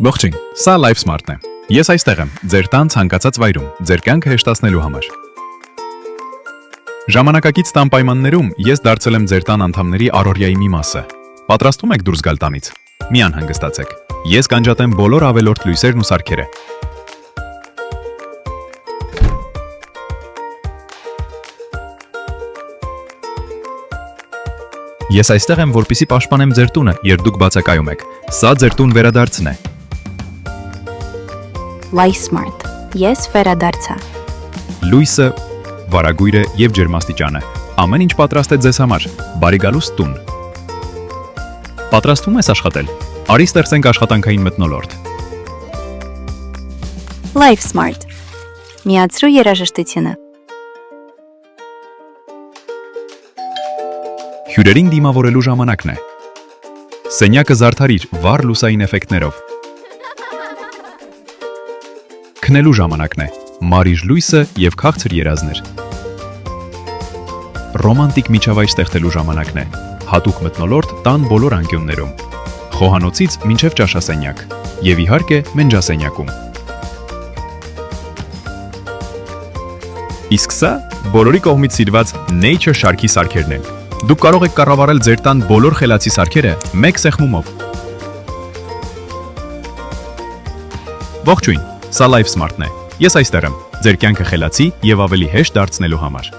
Ողջույն, սա Life Smart-ն է։ Ես այստեղ եմ, ձեր տան ցանկացած վայրում, ձեր կյանքը հեշտացնելու համար։ Ժամանակակից տան պայմաններում ես դարձել եմ ձեր տան անդամների առօրյայի մի մասը։ Պատրաստվում եք դուրս գալ տանից։ Մի անհանգստացեք։ Ես կանջատեմ բոլոր ավելորդ լույսերն ու սարքերը։ Ես այստեղ եմ, որպեսզի պաշտպանեմ ձեր տունը, երբ դուք բացակայում եք։ Սա ձեր տուն վերադարձն է։ Life Smart. Ես վերադարձա։ Լույսը, վարագույրը եւ ջերմաստիճանը։ Ամեն ինչ պատրաստ է ձեզ համար։ Բարի գալուստ տուն։ Պատրաստվում ես աշխատել։ Արի ստեղծենք աշխատանքային մթնոլորտ։ Life Smart. Միացրու երաժշտությունը։ Հյուրերին դիմավորելու ժամանակն է։ Սենյակը զարդարիր վառ լուսային էֆեկտներով։ Քնելու ժամանակն է։ Մարիր լույսը եւ քաղցր երազներ։ Ռոմանտիկ միջավայր ստեղծելու ժամանակն է։ Հատուկ մթնոլորտ տան բոլոր անկյուններում։ Խոհանոցից մինչև ճաշասենյակ եւ իհարկե մենջասենյակում։ Իսկ սա բոլորի կողմից սիրված Nature շարքի սարքերն են։ Դուք կարող եք կառավարել ձեր տան բոլոր խելացի սարքերը մեկ սեղմումով։ Ողջույն, սա Life Smart-ն է։ Ես այստեղ եմ, ձեր կյանքը խելացի եւ ավելի հեշտ դարձնելու համար։